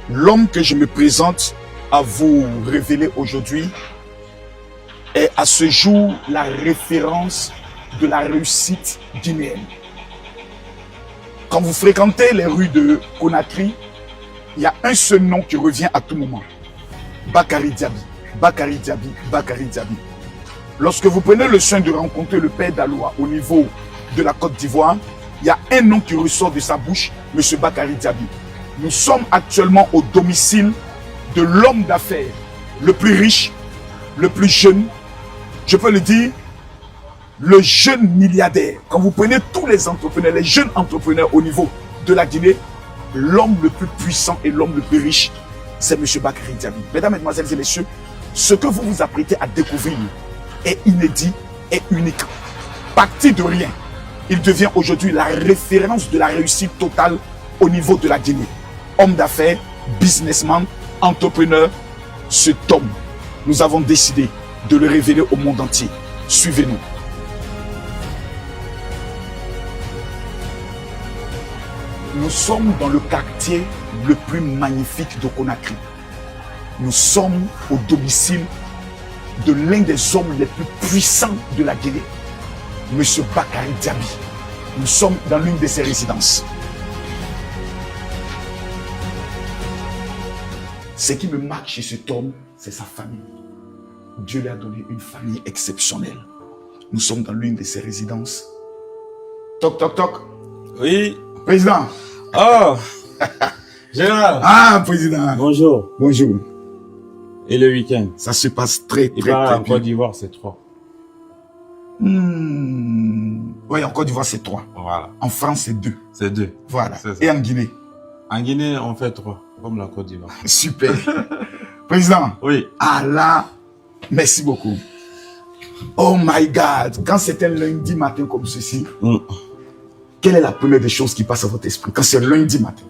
L'homme que je me présente à vous révéler aujourd'hui est à ce jour la référence de la réussite guinéenne. Quand vous fréquentez les rues de Conakry, il y a un seul nom qui revient à tout moment. Bakary Diaby, Bakary Diaby, Bakary Diaby. Lorsque vous prenez le soin de rencontrer le père d'Aloua au niveau de la Côte d'Ivoire, il y a un nom qui ressort de sa bouche, M. Bakary Diaby. Nous sommes actuellement au domicile de l'homme d'affaires le plus riche, le plus jeune, je peux le dire, le jeune milliardaire. Quand vous prenez tous les entrepreneurs, les jeunes entrepreneurs au niveau de la Guinée, l'homme le plus puissant et l'homme le plus riche, c'est M. Bakary Diaby. Mesdames, Mesdemoiselles et Messieurs, ce que vous vous apprêtez à découvrir est inédit et unique. Parti de rien, il devient aujourd'hui la référence de la réussite totale au niveau de la Guinée. Homme d'affaires, businessman, entrepreneur, cet homme, nous avons décidé de le révéler au monde entier. Suivez-nous. Nous sommes dans le quartier le plus magnifique de Conakry. Nous sommes au domicile de l'un des hommes les plus puissants de la Guinée, M. Bakary Diaby. Nous sommes dans l'une de ses résidences. Ce qui me marque chez cet homme, c'est sa famille. Dieu lui a donné une famille exceptionnelle. Nous sommes dans l'une de ses résidences. Toc, toc, toc. Oui. Président. Oh, Général. Ah, président. Bonjour. Bonjour. Et le week-end? Ça se passe très bien. En Côte d'Ivoire, c'est 3. Oui, en Côte d'Ivoire, c'est 3. Voilà. En France, c'est 2. C'est 2. Voilà. Et en Guinée? En Guinée, on fait 3, comme la Côte d'Ivoire. Super. Président. Oui. Ah là, merci beaucoup. Oh my God. Quand c'est un lundi matin comme ceci, quelle est la première des choses qui passe à votre esprit quand c'est lundi matin?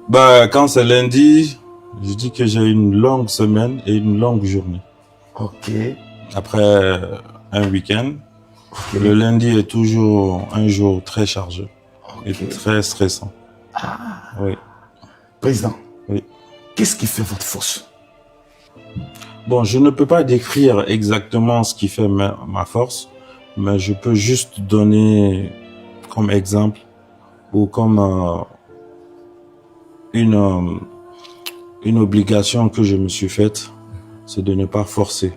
Bah, quand c'est lundi, je dis que j'ai une longue semaine et une longue journée. Ok. Après un week-end, le lundi est toujours un jour très chargé et très stressant. Ah. Oui. Président. Oui. Qu'est-ce qui fait votre force? Bon, je ne peux pas décrire exactement ce qui fait ma force, mais je peux juste donner comme exemple ou comme une obligation que je me suis faite, c'est de ne pas forcer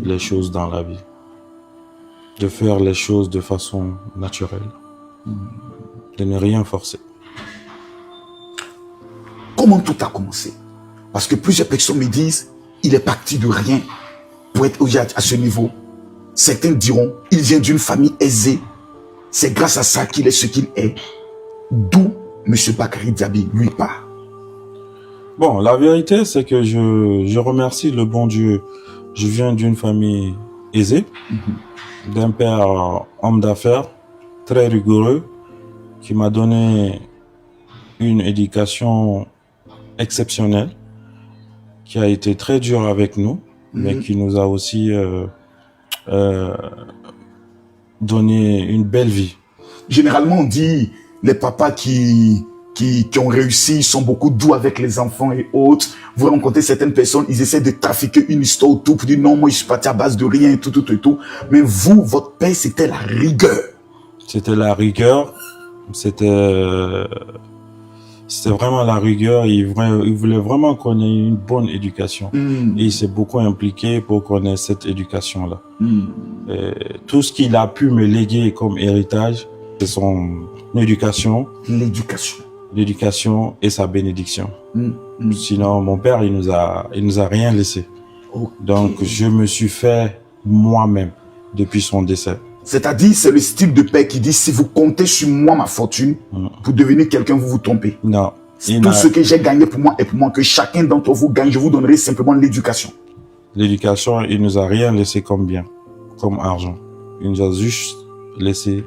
les choses dans la vie, de faire les choses de façon naturelle, de ne rien forcer. Comment tout a commencé? Parce que plusieurs personnes me disent, il est parti de rien pour être aujourd'hui à ce niveau. Certains diront, il vient d'une famille aisée. C'est grâce à ça qu'il est ce qu'il est. D'où M. Bakary Diaby lui part. Bon, la vérité, c'est que je remercie le bon Dieu. Je viens d'une famille aisée, d'un père homme d'affaires, très rigoureux, qui m'a donné une éducation exceptionnelle, qui a été très dur avec nous, mais qui nous a aussi donné une belle vie. Généralement, on dit les papas qui ont réussi sont beaucoup doux avec les enfants et autres. Vous rencontrez certaines personnes, ils essaient de trafiquer une histoire autour pour dire non, moi je suis parti à base de rien, tout. Mais vous, votre père, c'était la rigueur. C'était la rigueur, c'était vraiment la rigueur. Il voulait vraiment qu'on ait une bonne éducation. Et il s'est beaucoup impliqué pour qu'on ait cette éducation-là. Tout ce qu'il a pu me léguer comme héritage, c'est son éducation. L'éducation et sa bénédiction. Sinon, mon père, il nous a rien laissé. Okay. Donc, je me suis fait moi-même depuis son décès. C'est-à-dire, c'est le style de père qui dit, si vous comptez sur moi, ma fortune, pour devenir quelqu'un, vous vous trompez. Non. Tout ce que j'ai gagné pour moi et pour moi, que chacun d'entre vous gagne, je vous donnerai simplement l'éducation. L'éducation, il nous a rien laissé comme bien, comme argent. Il nous a juste laissé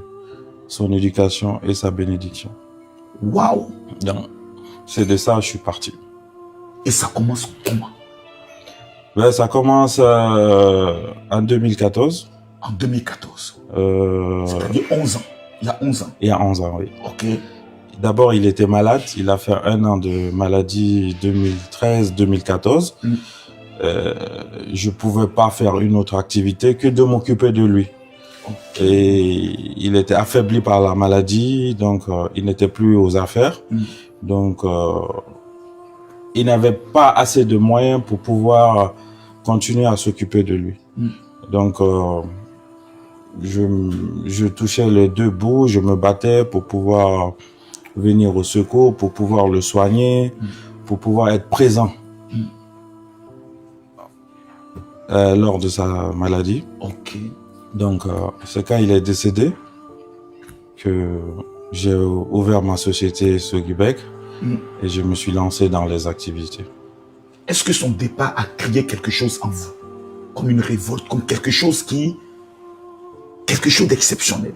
son éducation et sa bénédiction. Waouh! Donc, c'est de ça que je suis parti. Et ça commence comment? Ben, ça commence en 2014. En 2014? C'est-à-dire 11 ans. Il y a 11 ans. Il y a 11 ans, oui. Ok. d'abord, il était malade. Il a fait 1 an de maladie 2013-2014. Je pouvais pas faire une autre activité que de m'occuper de lui. Et il était affaibli par la maladie, donc il n'était plus aux affaires. Donc, il n'avait pas assez de moyens pour pouvoir continuer à s'occuper de lui. Donc, je touchais les 2 bouts, je me battais pour pouvoir venir au secours, pour pouvoir le soigner, pour pouvoir être présent lors de sa maladie. Donc, c'est quand il est décédé que j'ai ouvert ma société Sogibec et je me suis lancé dans les activités. Est-ce que son départ a créé quelque chose en vous? Comme une révolte, comme quelque chose d'exceptionnel?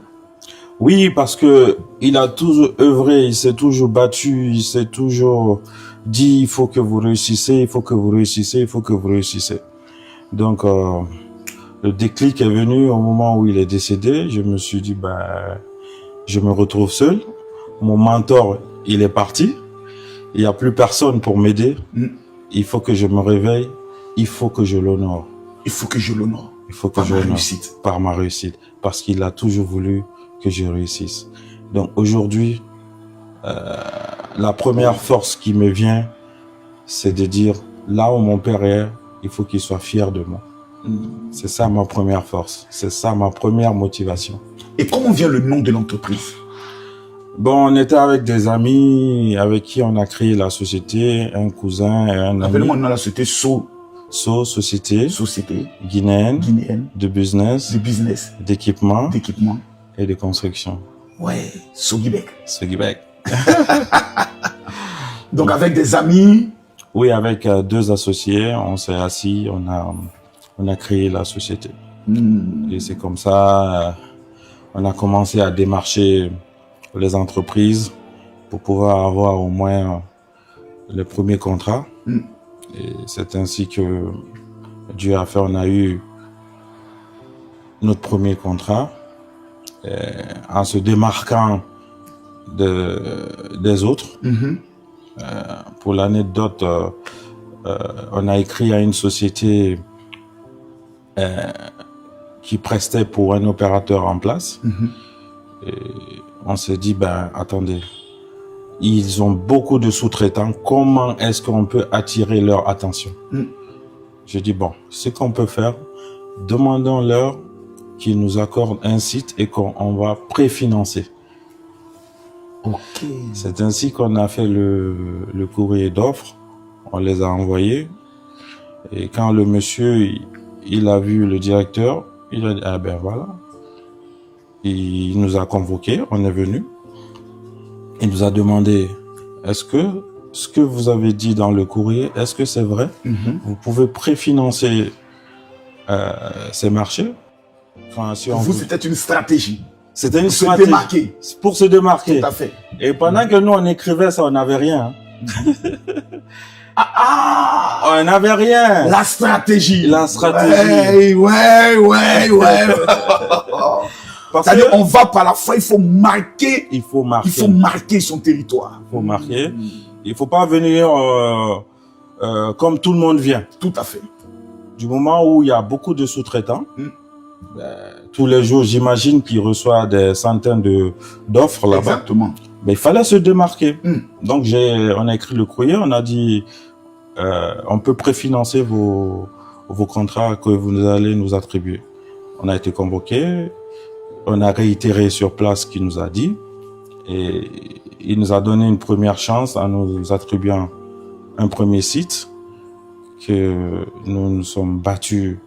Oui, parce que il a toujours œuvré, il s'est toujours battu, il s'est toujours dit il faut que vous réussissez, il faut que vous réussissez, il faut que vous réussissez. Donc, le déclic est venu au moment où il est décédé. Je me suis dit, je me retrouve seul. Mon mentor, il est parti. Il n'y a plus personne pour m'aider. Il faut que je me réveille. Il faut que je l'honore. Il faut que je l'honore. Il faut que je l'honore par ma réussite. Parce qu'il a toujours voulu que je réussisse. Donc aujourd'hui, la première force qui me vient, c'est de dire, là où mon père est, il faut qu'il soit fier de moi. C'est ça ma première force. C'est ça ma première motivation. Et comment vient le nom de l'entreprise? Bon, on était avec des amis avec qui on a créé la société, un cousin et un ami. Appelle-moi le nom de la société Société guinéenne de business, d'équipement et de construction. Ouais, Sogibec. Donc avec des amis? Oui, avec 2 associés, on s'est assis, on a créé la société. Et c'est comme ça, on a commencé à démarcher les entreprises pour pouvoir avoir au moins les premiers contrats. Et c'est ainsi que Dieu a fait, on a eu notre premier contrat. Et en se démarquant des autres. Pour l'anecdote, on a écrit à une société qui prestait pour un opérateur en place. Et on s'est dit, attendez, ils ont beaucoup de sous-traitants, comment est-ce qu'on peut attirer leur attention? J'ai dit, bon, ce qu'on peut faire, demandons-leur qu'ils nous accordent un site et qu'on va préfinancer. C'est ainsi qu'on a fait le courrier d'offres, on les a envoyés. Et quand le monsieur, il a vu le directeur, il a dit, ah ben voilà. Il nous a convoqués, on est venu. Il nous a demandé, est-ce que ce que vous avez dit dans le courrier, est-ce que c'est vrai? Vous pouvez préfinancer ces marchés? Enfin, si pour vous, c'était une stratégie. C'était une stratégie. Pour se démarquer. Tout à fait. Et pendant que nous, on écrivait ça, on n'avait rien. On n'avait rien. La stratégie. La stratégie. Ouais. C'est-à-dire, on va par la foi, il faut marquer. Il faut marquer son territoire. Il faut marquer. Il faut pas venir comme tout le monde vient. Tout à fait. Du moment où il y a beaucoup de sous-traitants, tous les jours, j'imagine qu'il reçoit des centaines d'offres là-bas. Exactement. Mais il fallait se démarquer. Donc, on a écrit le courrier, on a dit, on peut préfinancer vos contrats que vous allez nous attribuer. On a été convoqués, on a réitéré sur place ce qu'il nous a dit, et il nous a donné une première chance en nous attribuant un premier site que nous nous sommes battus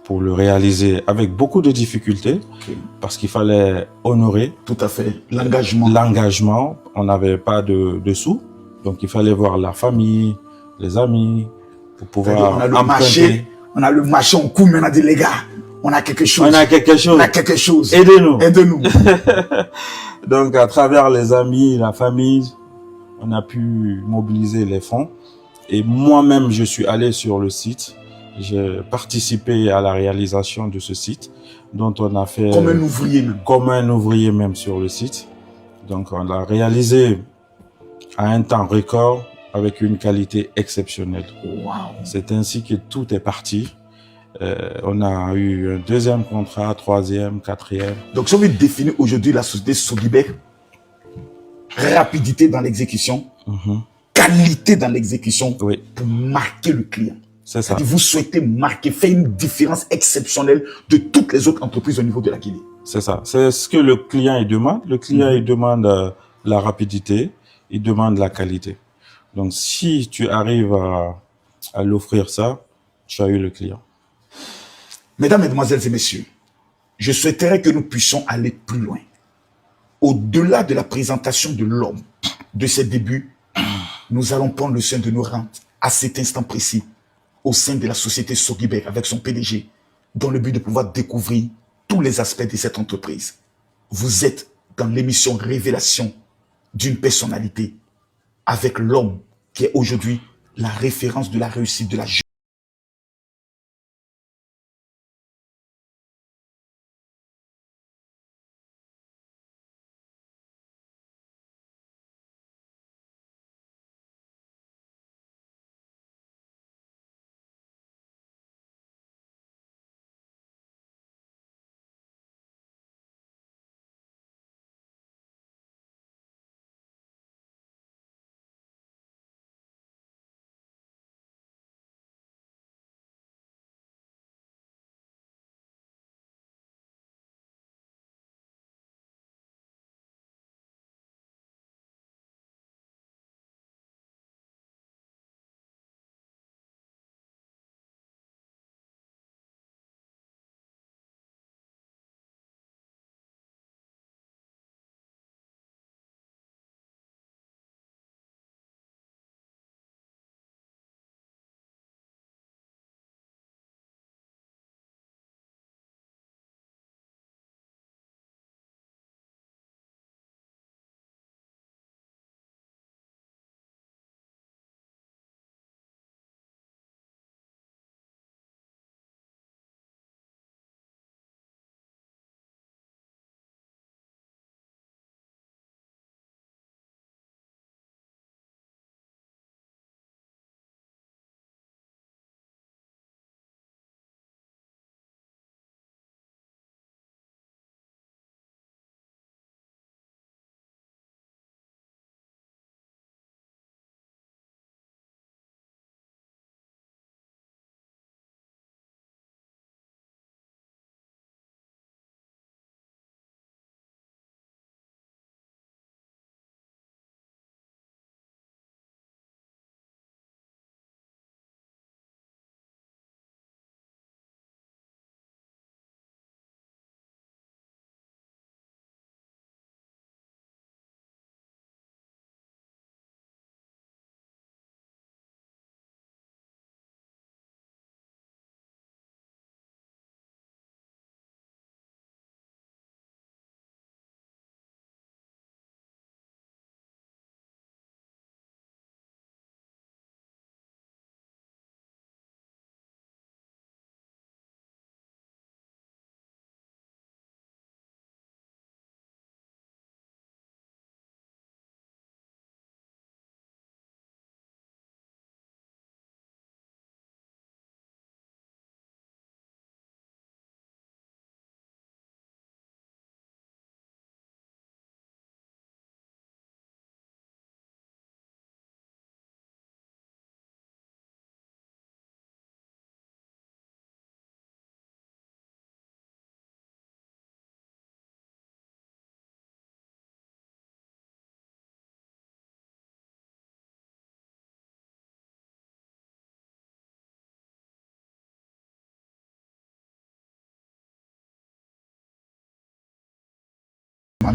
pour le réaliser avec beaucoup de difficultés, parce qu'il fallait honorer. Tout à fait. L'engagement. L'engagement. On n'avait pas de sous, donc il fallait voir la famille, les amis, pour pouvoir emprunter. On a le marché, on court maintenant, on dit les gars, on a quelque chose. On a quelque chose. Aidez-nous. Donc à travers les amis, la famille, on a pu mobiliser les fonds. Et moi-même, je suis allé sur le site. J'ai participé à la réalisation de ce site, dont on a fait... Comme un ouvrier même. Comme un ouvrier même sur le site. Donc on a réalisé à un temps record avec une qualité exceptionnelle. Wow. C'est ainsi que tout est parti. On a eu un deuxième contrat, troisième, quatrième. Donc, si on veut définir aujourd'hui la société Sogibek, rapidité dans l'exécution, qualité dans l'exécution, Oui, pour marquer le client. c'est ça. Vous souhaitez marquer, faire une différence exceptionnelle de toutes les autres entreprises au niveau de la Guinée. C'est ça. C'est ce que le client il demande. Le client il demande la rapidité, il demande la qualité. Donc si tu arrives à l'offrir ça, tu as eu le client. Mesdames, Mesdemoiselles et Messieurs, je souhaiterais que nous puissions aller plus loin. Au-delà de la présentation de l'homme, de ses débuts, nous allons prendre le soin de nous rendre à cet instant précis au sein de la société Sogibek avec son PDG, dans le but de pouvoir découvrir tous les aspects de cette entreprise. Vous êtes dans l'émission Révélation d'une personnalité avec l'homme qui est aujourd'hui la référence de la réussite de la jeunesse.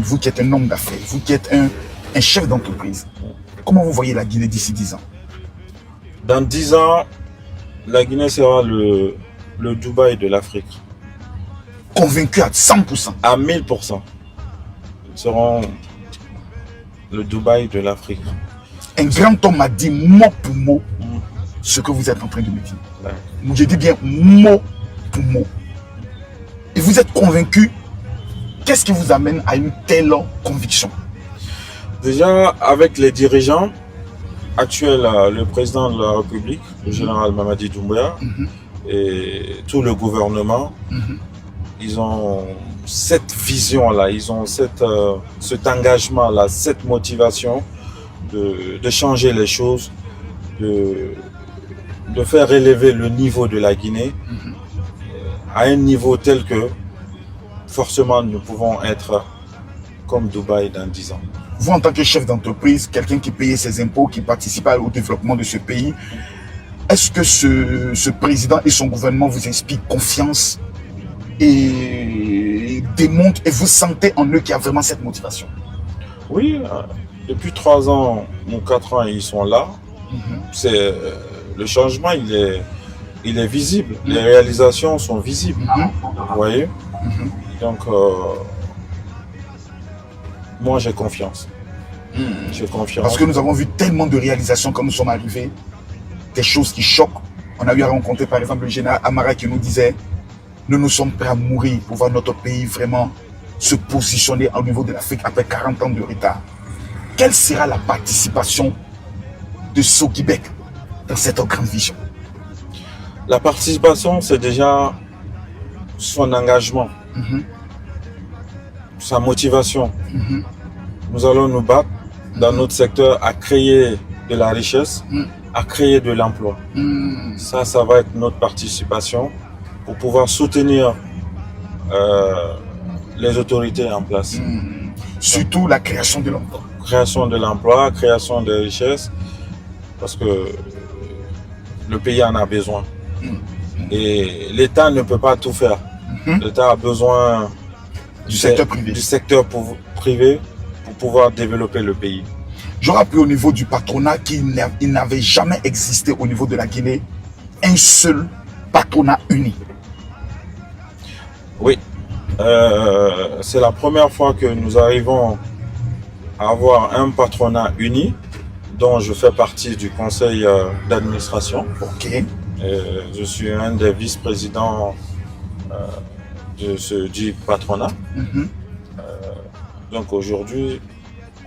Vous qui êtes un homme d'affaires, vous qui êtes un chef d'entreprise, comment vous voyez la Guinée d'ici 10 ans? Dans 10 ans, la Guinée sera le Dubaï de l'Afrique. Convaincu à 100%. À 1000%. Nous serons le Dubaï de l'Afrique. Un grand homme m'a dit mot pour mot ce que vous êtes en train de me dire. Ouais. Je dis bien mot pour mot. Et vous êtes convaincu. Qu'est-ce qui vous amène à une telle conviction? Déjà, avec les dirigeants actuels, le président de la République, le général Mamadi Doumbouya, et tout le gouvernement, ils ont cette vision-là, ils ont cet engagement-là, cette motivation de changer les choses, de faire élever le niveau de la Guinée à un niveau tel que forcément nous pouvons être comme Dubaï dans 10 ans. Vous, en tant que chef d'entreprise, quelqu'un qui payait ses impôts, qui participait au développement de ce pays, est-ce que ce président et son gouvernement vous inspirent confiance et démontrent, et vous sentez en eux qu'il y a vraiment cette motivation? Oui, depuis 3 ans ou 4 ans, ils sont là. C'est le changement, il est visible. Les réalisations sont visibles. Vous voyez? Donc, moi, j'ai confiance. J'ai confiance. Parce que nous avons vu tellement de réalisations quand nous sommes arrivés, des choses qui choquent. On a eu à rencontrer, par exemple, le général Amara qui nous disait « Nous sommes prêts à mourir pour voir notre pays vraiment se positionner au niveau de l'Afrique après 40 ans de retard. » Quelle sera la participation de Sogibek dans cette grande vision? La participation, c'est déjà son engagement, sa motivation. Nous allons nous battre dans notre secteur à créer de la richesse, à créer de l'emploi. Ça va être notre participation pour pouvoir soutenir les autorités en place. Surtout la création de l'emploi. Création de l'emploi, création de richesses, parce que le pays en a besoin. Et l'État ne peut pas tout faire. L'État a besoin du secteur privé. Privé pour pouvoir développer le pays. Je rappelle au niveau du patronat qu'il n'avait jamais existé au niveau de la Guinée un seul patronat uni. Oui, c'est la première fois que nous arrivons à avoir un patronat uni, dont je fais partie du conseil d'administration. Ok. Je suis un des vice-présidents du patronat. Donc aujourd'hui,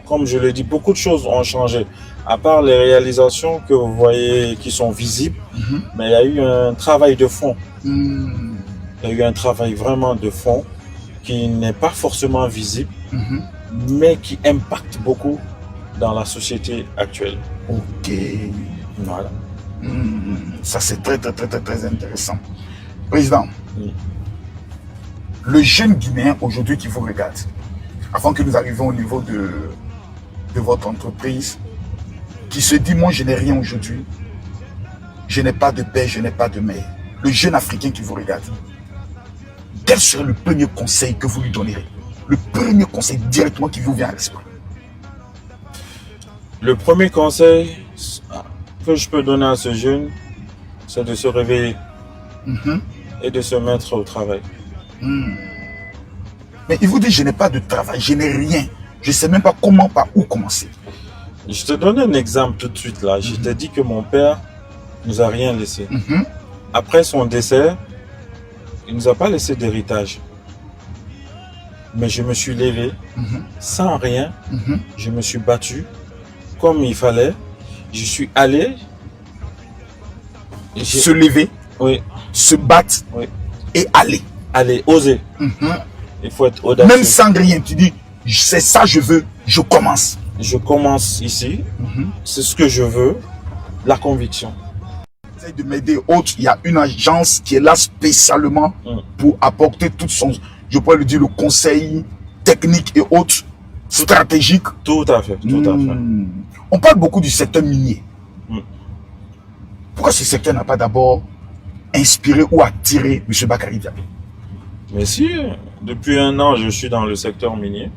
comme je l'ai dit, beaucoup de choses ont changé. À part les réalisations que vous voyez qui sont visibles, mais il y a eu un travail de fond. Il y a eu un travail vraiment de fond qui n'est pas forcément visible, mais qui impacte beaucoup dans la société actuelle. Ok. Voilà. Ça, c'est très intéressant. Président, le jeune Guinéen aujourd'hui qui vous regarde, avant que nous arrivions au niveau de votre entreprise, qui se dit, moi je n'ai rien aujourd'hui, je n'ai pas de père, je n'ai pas de mère. Le jeune Africain qui vous regarde, quel serait le premier conseil que vous lui donnerez? Le premier conseil directement qui vous vient à l'esprit. Le premier conseil que je peux donner à ce jeune, c'est de se réveiller et de se mettre au travail. Mais il vous dit, je n'ai pas de travail, je n'ai rien. Je ne sais même pas comment, par où commencer. Je te donne un exemple tout de suite là. Je t'ai dit que mon père nous a rien laissé. Après son décès, il nous a pas laissé d'héritage. Mais je me suis levé sans rien. Je me suis battu comme il fallait. Je suis allé. Se lever, oui, se battre, oui, et aller. Aller, oser. Il faut être audacieux. Même sans rien, tu dis, c'est ça je veux, je commence. Je commence ici, c'est ce que je veux, la conviction. J'essaie de m'aider autres. Il y a une agence qui est là spécialement pour apporter tout son, je pourrais le dire, le conseil technique et autres, stratégique. Tout à fait, tout à fait. On parle beaucoup du secteur minier. Pourquoi ce secteur n'a pas d'abord inspiré ou attiré M. Bakary Diaby? Mais si, depuis 1 an, je suis dans le secteur minier.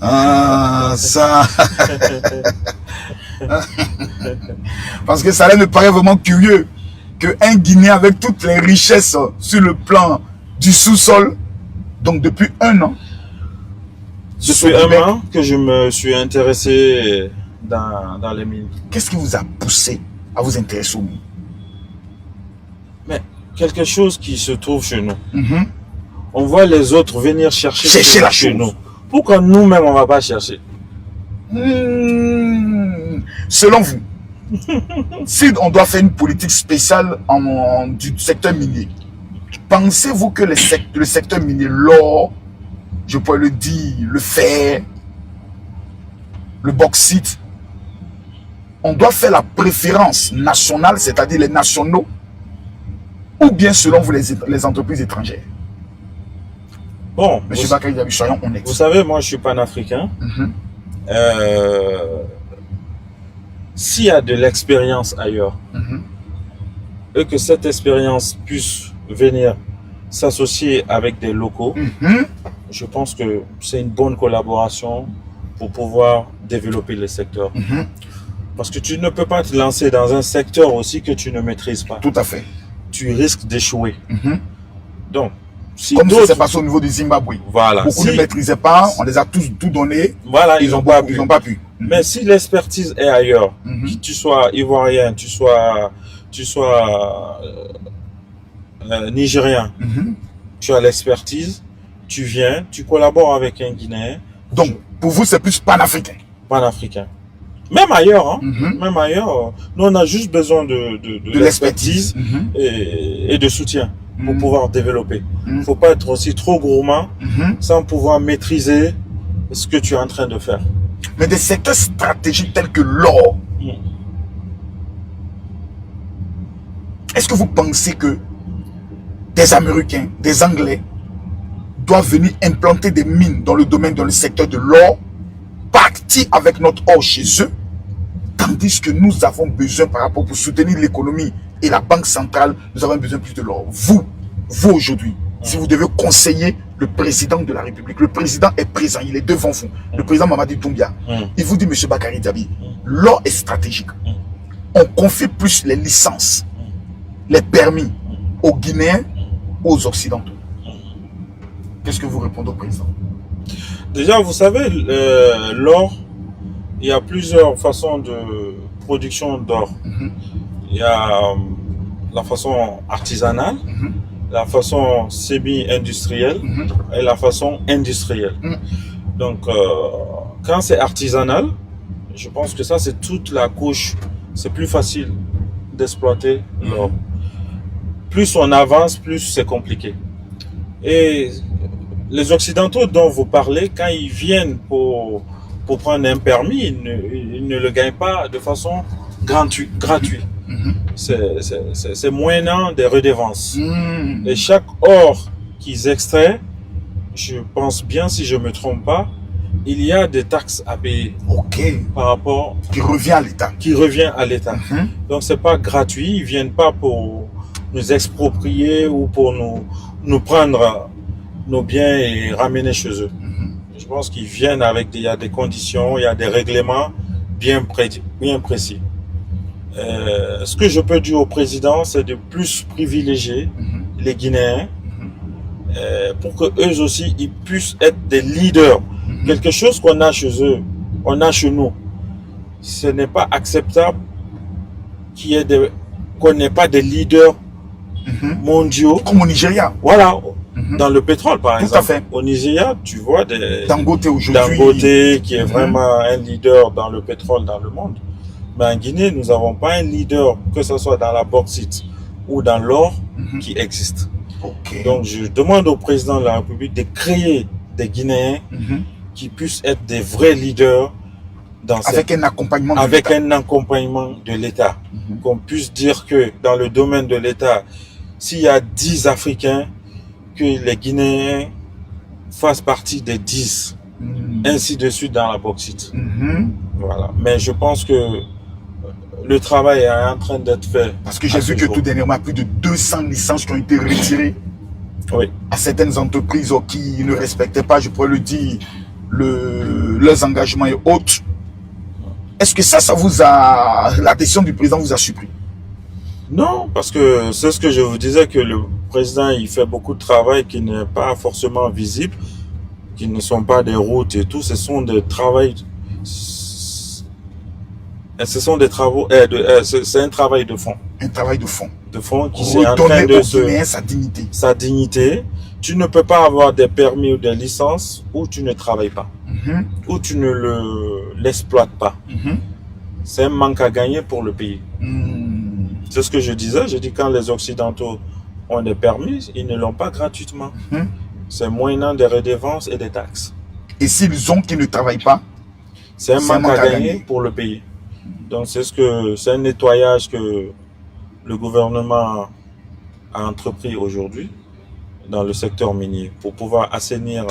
Ah, ça. Parce que ça là me paraît vraiment curieux qu'un Guinéen avec toutes les richesses sur le plan du sous-sol, donc depuis 1 an. Depuis 1 an que je me suis intéressé dans les mines. Qu'est-ce qui vous a poussé à vous intéresser aux mines? Mais quelque chose qui se trouve chez nous. On voit les autres venir chercher la chez chose. nous. Pourquoi nous-mêmes on ne va pas chercher? Selon vous, si on doit faire une politique spéciale du secteur minier, pensez-vous que le secteur minier, l'or, je pourrais le dire, le fer, le bauxite, on doit faire la préférence nationale, c'est-à-dire les nationaux, ou bien selon vous les entreprises étrangères? Bon, Monsieur Bakary Dabi, soyons honnêtes. Vous savez, moi je suis panafricain. S'il y a de l'expérience ailleurs, et que cette expérience puisse venir s'associer avec des locaux, je pense que c'est une bonne collaboration pour pouvoir développer le secteur. Parce que tu ne peux pas te lancer dans un secteur aussi que tu ne maîtrises pas. Tout à fait. Tu risques d'échouer. Donc, si comme ça s'est passé au niveau du Zimbabwe. Voilà. Beaucoup ne maîtrisaient pas, on les a tous tout donné. Voilà, ils n'ont pas pu. Mais si l'expertise est ailleurs, que tu sois ivoirien, tu sois nigérien, tu as l'expertise, tu viens, tu collabores avec un Guinéen. Donc, pour vous, c'est plus panafricain. Panafricain. Même ailleurs, hein. Même ailleurs, nous on a juste besoin de l'expertise et de soutien pour pouvoir développer. Il ne faut pas être aussi trop gourmand sans pouvoir maîtriser ce que tu es en train de faire. Mais des secteurs stratégiques tels que l'or, est-ce que vous pensez que des Américains, des Anglais doivent venir implanter des mines dans le secteur de l'or, partir avec notre or chez eux, tandis que nous avons besoin par rapport pour soutenir l'économie et la banque centrale, nous avons besoin plus de l'or. Vous aujourd'hui, si vous devez conseiller le président de la République, le président est présent, il est devant vous, le président Mamadi Doumbia, il vous dit, monsieur Bakary Dabi, l'or est stratégique. On confie plus les licences, les permis aux Guinéens, aux Occidentaux. Qu'est-ce que vous répondez au président? Déjà, vous savez, l'or, il y a plusieurs façons de production d'or. Il y a la façon artisanale, la façon semi-industrielle et la façon industrielle. Donc, quand c'est artisanal, je pense que ça, c'est toute la couche. C'est plus facile d'exploiter l'or. Plus on avance, plus c'est compliqué. Et les Occidentaux dont vous parlez, quand ils viennent pour prendre un permis, ils ne le gagnent pas de façon gratuite. C'est moyennant des redevances. Et chaque or qu'ils extraient, je pense bien, si je ne me trompe pas, il y a des taxes à payer. Par rapport... Qui revient à l'État. Qui revient à l'État. Donc, c'est pas gratuit. Ils viennent pas pour nous exproprier ou pour nous prendre nos biens et ramener chez eux. Je pense qu'ils viennent avec il y a des conditions, il y a des règlements bien précis. Ce que je peux dire au président, c'est de plus privilégier les Guinéens pour que eux aussi ils puissent être des leaders. Quelque chose qu'on a chez eux, on a chez nous. Ce n'est pas acceptable qu'on n'ait pas des leaders mondiaux. Comme au Nigeria. Voilà. Dans le pétrole, par exemple. Tout à fait. Au Nigeria, tu vois des Dangote aujourd'hui. Dangote qui est vraiment un leader dans le pétrole dans le monde. Mais en Guinée, nous n'avons pas un leader, que ce soit dans la bauxite ou dans l'or, qui existe. Donc, je demande au président de la République de créer des Guinéens qui puissent être des vrais leaders avec un accompagnement de l'État. Qu'on puisse dire que dans le domaine de l'État, s'il y a 10 Africains, que les Guinéens fassent partie des 10, ainsi de suite dans la bauxite. Voilà. Mais je pense que le travail est en train d'être fait. Parce que j'ai vu que tout dernièrement, plus de 200 licences qui ont été retirées à certaines entreprises qui ne respectaient pas, je pourrais le dire, leurs engagements et autres. Est-ce que ça vous a... La décision du président vous a surpris? Non, parce que c'est ce que je vous disais, que le président, il fait beaucoup de travail qui n'est pas forcément visible, qui ne sont pas des routes et tout. Ce sont des travaux. Ce sont des travaux. C'est un travail de fond. Un travail de fond. De fond qui est en train de sa dignité. Sa dignité. Tu ne peux pas avoir des permis ou des licences où tu ne travailles pas, où tu ne l'exploitent pas. C'est un manque à gagner pour le pays. C'est ce que je disais. Je dis quand les Occidentaux ont des permis, ils ne l'ont pas gratuitement. C'est moyennant des redevances et des taxes. Et s'ils ont qui ne travaillent pas, c'est un manque à gagner pour le pays. Donc c'est un nettoyage que le gouvernement a entrepris aujourd'hui dans le secteur minier pour pouvoir assainir.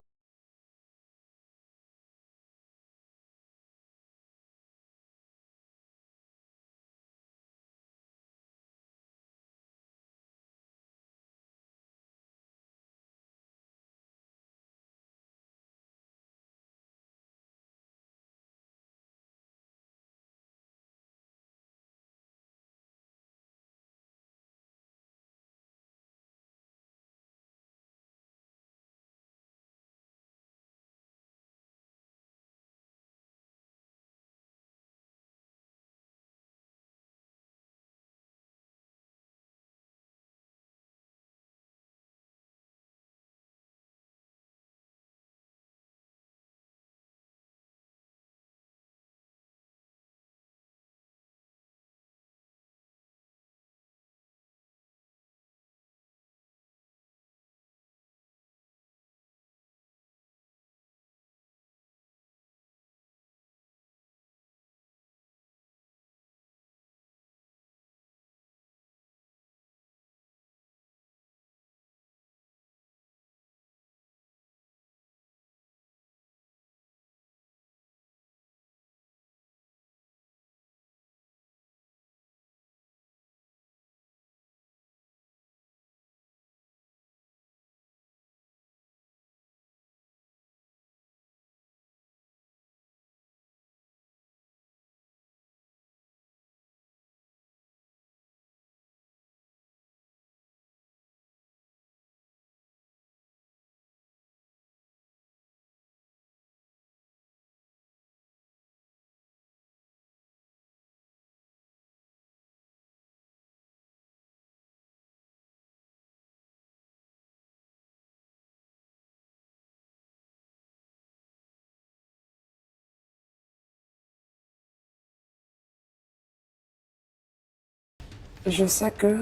Je sais que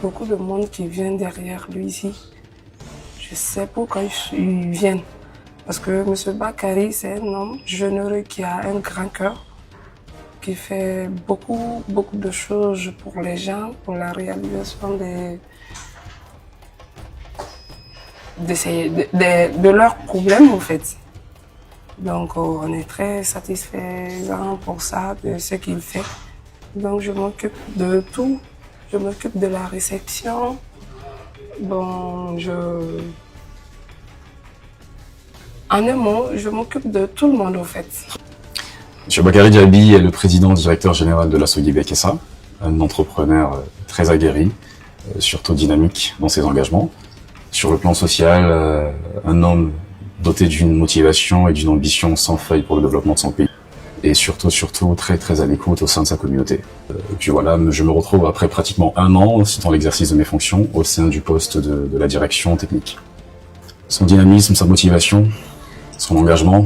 beaucoup de monde qui vient derrière lui ici, je sais pourquoi ils viennent. Parce que M. Bakary, c'est un homme généreux qui a un grand cœur, qui fait beaucoup de choses pour les gens, pour la réalisation de leurs problèmes en fait. Donc on est très satisfaisant pour ça, de ce qu'il fait. Donc je m'occupe de tout. Je m'occupe de la réception. Bon, en un mot, je m'occupe de tout le monde en fait. M. Bakary Diaby est le président directeur général de la Sogibek SA, un entrepreneur très aguerri, surtout dynamique dans ses engagements. Sur le plan social, un homme doté d'une motivation et d'une ambition sans faille pour le développement de son pays. Et surtout très à l'écoute au sein de sa communauté. Et puis voilà, je me retrouve après pratiquement 1 an, dans l'exercice de mes fonctions, au sein du poste de la direction technique. Son dynamisme, sa motivation, son engagement,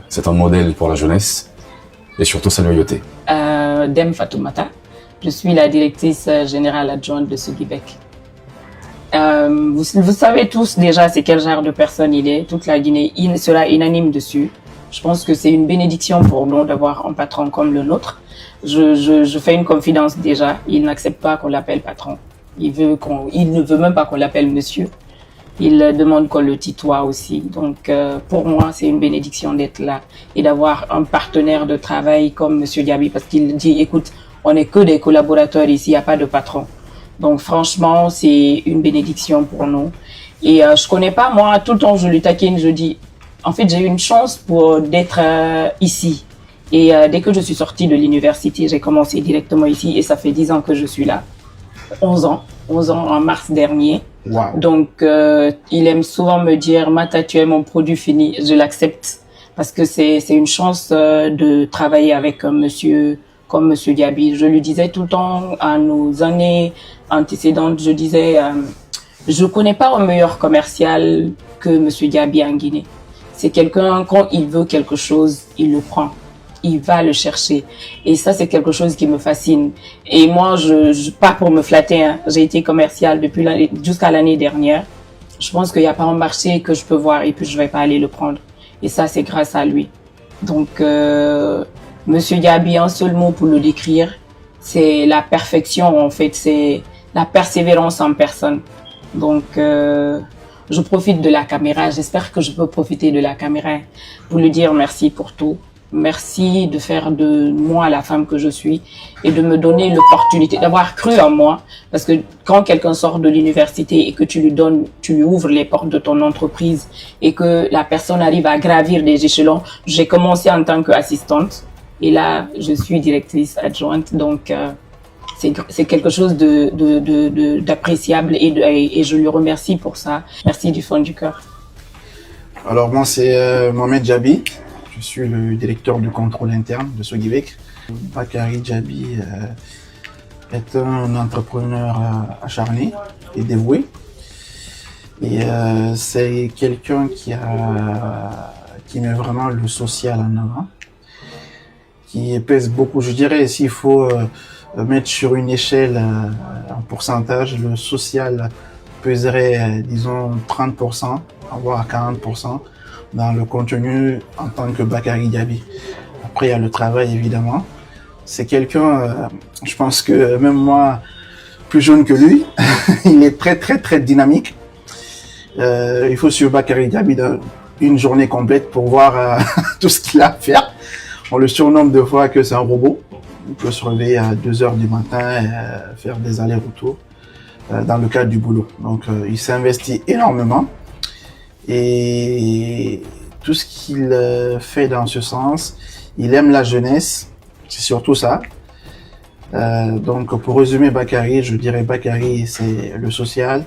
c'est un modèle pour la jeunesse, et surtout sa loyauté. Dem Fatoumata, je suis la directrice générale adjointe de Sogibek. Vous savez tous déjà c'est quel genre de personne il est, toute la Guinée sera unanime dessus. Je pense que c'est une bénédiction pour nous d'avoir un patron comme le nôtre. Je fais une confidence déjà, il n'accepte pas qu'on l'appelle patron. Il ne veut même pas qu'on l'appelle monsieur. Il demande qu'on le tutoie aussi. Donc pour moi, c'est une bénédiction d'être là et d'avoir un partenaire de travail comme monsieur Diaby, parce qu'il dit, écoute, on n'est que des collaborateurs ici, il n'y a pas de patron. Donc franchement, c'est une bénédiction pour nous. Et je connais pas, moi, tout le temps je lui taquine, je dis, en fait, j'ai eu une chance d'être ici. Et dès que je suis sortie de l'université, j'ai commencé directement ici et ça fait 10 ans que je suis là. 11 ans en mars dernier. Wow. Donc, il aime souvent me dire, Mata, tu es mon produit fini. Je l'accepte parce que c'est une chance de travailler avec un monsieur comme monsieur Diaby. Je lui disais tout le temps à nos années antécédentes, je disais, je connais pas un meilleur commercial que monsieur Diaby en Guinée. C'est quelqu'un, quand il veut quelque chose, il le prend. Il va le chercher. Et ça, c'est quelque chose qui me fascine. Et moi, pas pour me flatter, hein, j'ai été commerciale jusqu'à l'année dernière. Je pense qu'il n'y a pas un marché que je peux voir et puis je vais pas aller le prendre. Et ça, c'est grâce à lui. Donc, Monsieur Diaby, un seul mot pour le décrire, c'est la perfection, en fait. C'est la persévérance en personne. Donc, je profite de la caméra. J'espère que je peux profiter de la caméra pour lui dire merci pour tout. Merci de faire de moi la femme que je suis et de me donner l'opportunité d'avoir cru en moi. Parce que quand quelqu'un sort de l'université et que tu lui ouvres les portes de ton entreprise et que la personne arrive à gravir des échelons, j'ai commencé en tant qu'assistante et là, je suis directrice adjointe. Donc, c'est quelque chose d'appréciable et je lui remercie pour ça. Merci du fond du cœur. Alors moi c'est Mohamed Diaby, je suis le directeur du contrôle interne de Sogivec. Bakary Diaby est un entrepreneur acharné et dévoué. Et c'est quelqu'un qui met vraiment le social en avant, qui pèse beaucoup. Je dirais s'il faut mettre sur une échelle en pourcentage, le social peserait disons 30%, voire 40% dans le contenu en tant que Bakary Diaby. Après il y a le travail évidemment. C'est quelqu'un, je pense que même moi, plus jeune que lui, il est très dynamique. Il faut suivre Bakary Diaby une journée complète pour voir tout ce qu'il a à faire. On le surnomme deux fois que c'est un robot. Il peut se réveiller à 2h du matin et faire des allers-retours dans le cadre du boulot. Donc il s'investit énormément et tout ce qu'il fait dans ce sens, il aime la jeunesse, c'est surtout ça. Donc pour résumer Bakary, je dirais Bakary c'est le social,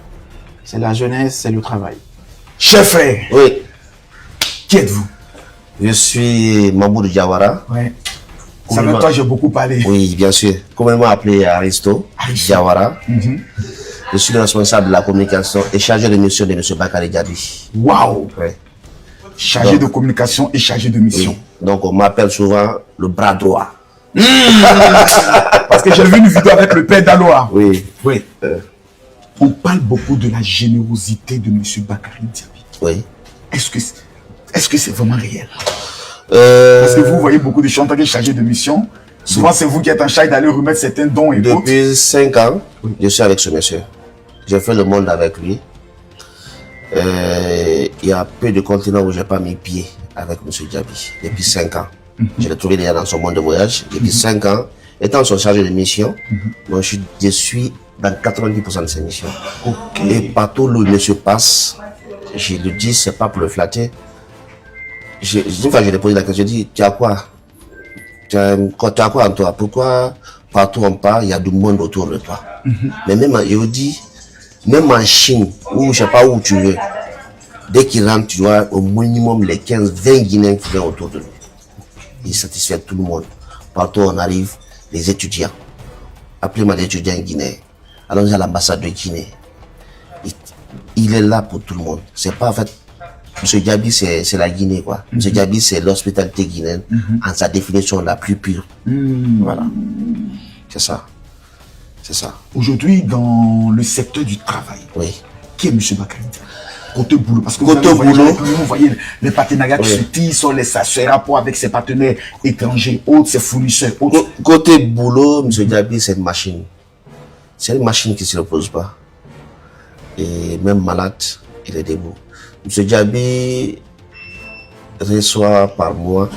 c'est la jeunesse, c'est le travail. Chef, Oui, qui êtes-vous? je suis Mamoudou Diawara. Ouais. Ça avec toi, j'ai beaucoup parlé. Oui, bien sûr. Communément appelé Aristo Diawara. Je suis le responsable de la communication et chargé de mission de M. Bakary Diaby. Waouh! Ouais. Chargé de communication et chargé de mission. Oui. Donc on m'appelle souvent le bras droit. Parce que j'ai vu une vidéo avec le père d'Aloa. Oui. Oui. On parle beaucoup de la générosité de M. Bakary Diaby. Oui. Est-ce que c'est vraiment réel? Parce que vous voyez beaucoup de gens en tant que chargés de mission. Souvent, c'est vous qui êtes en charge d'aller remettre certains dons et autres. Depuis 5 ans, je suis avec ce monsieur. J'ai fait le monde avec lui. Il y a peu de continents où je n'ai pas mis pied avec M. Diaby. Depuis 5 ans. Je l'ai trouvé déjà dans son monde de voyage. Depuis 5 ans, étant son chargé de mission, moi, je suis dans 90% de ses missions. Et partout où le monsieur passe, je le dis, c'est pas pour le flatter. Une fois, je lui ai posé la question, je dis, tu as quoi? Tu as quoi en toi? Pourquoi partout on part, il y a du monde autour de toi? Mais même, je vous dis, même en Chine, ou je sais pas où tu veux, dès qu'il rentre, tu vois au minimum les 15-20 Guinéens qui viennent autour de lui. Il satisfait tout le monde. Partout on arrive, les étudiants. Appelez-moi les étudiants guinéens. Allons à l'ambassade de Guinée. Il est là pour tout le monde. C'est pas en fait. M. Diaby, c'est la Guinée, quoi. M. Diaby, c'est l'hospitalité guinéenne en sa définition la plus pure. Voilà. C'est ça. C'est ça. Aujourd'hui, dans le secteur du travail, Oui. qui est M. Bakary Diaby? Côté boulot, parce que Côté boulot, vous voyez les partenariats qui se tissent, ses rapports avec ses partenaires étrangers, autres, ses fournisseurs, autres. Côté boulot, M. Diaby, c'est une machine. C'est une machine qui ne se repose pas. Et même malade, il est debout. M. Diaby reçoit par mois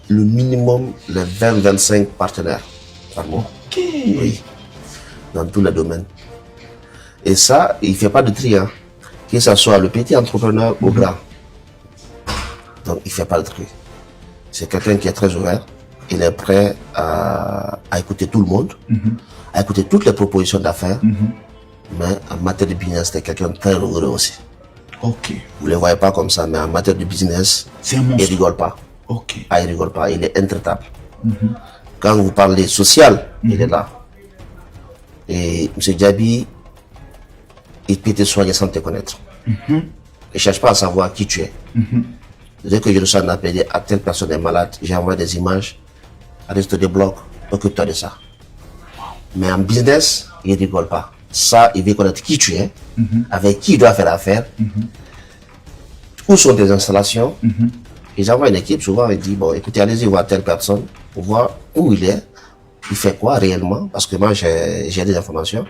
le minimum les 20-25 partenaires par mois. Oui. Dans tous les domaines. Et ça, il ne fait pas de tri. Hein. Que ce soit le petit entrepreneur ou grand. Donc, il ne fait pas de tri. C'est quelqu'un qui est très ouvert. Il est prêt à écouter tout le monde, à écouter toutes les propositions d'affaires. Mais en matière de business, c'est quelqu'un de très rigoureux aussi. Ok. Vous ne le voyez pas comme ça, mais en matière de business, c'est un monstre. il ne rigole pas. Ok. Ah, il ne rigole pas, il est intraitable. Quand vous parlez social, il est là. Et M. Diaby, il peut te soigner sans te connaître. Il ne cherche pas à savoir qui tu es. Dès que je reçois un appel, à telle personne est malade, j'envoie des images, reste des blocs, occupe-toi de ça. Mais en business, il ne rigole pas. Ça, il veut connaître qui tu es, avec qui il doit faire affaire, où sont tes installations. Et j'envoie une équipe, souvent, il dit, bon, écoutez, allez-y voir telle personne, pour voir où il est, il fait quoi réellement, parce que moi, j'ai des informations.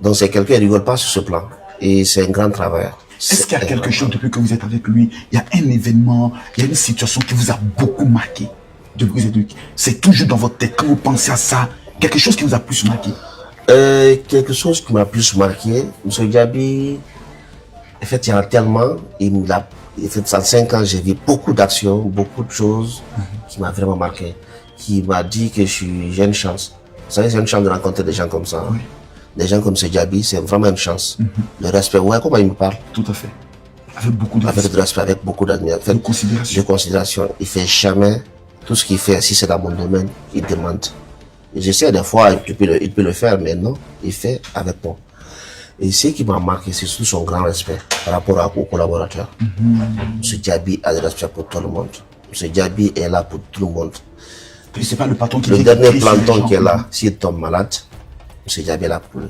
Donc, c'est quelqu'un qui ne rigole pas sur ce plan. Et c'est un grand travailleur. Est-ce qu'il y a quelque chose depuis que vous êtes avec lui? Il y a un événement, il y a une situation qui vous a beaucoup marqué depuis que vous êtes avec lui. C'est toujours dans votre tête quand vous pensez à ça. Quelque chose qui vous a plus marqué? Quelque chose qui m'a plus marqué, M. Djabi, en fait, il y a tellement, il fait 35 ans, j'ai vu beaucoup d'actions, beaucoup de choses qui m'ont vraiment marqué. Qui m'a dit que j'ai une chance. Vous savez, c'est une chance de rencontrer des gens comme ça. Oui. Des gens comme M. Djabi, c'est vraiment une chance. Le respect, ouais, comment il me parle? Tout à fait. Avec beaucoup de Avec de respect, avec beaucoup d'admiration. de considération. De considération. Il fait jamais tout ce qu'il fait, si c'est dans mon domaine, il demande. J'essaie des fois, il peut le faire, mais non, il fait avec moi. Et ce qui m'a marqué, c'est surtout son grand respect par rapport aux collaborateurs. M. Djabi a du respect pour tout le monde. M. Djabi est là pour tout le monde. C'est pas le patron qui Le vient dernier crier sur les planton gens. qui est là, s'il tombe malade, M. Djabi est là pour lui.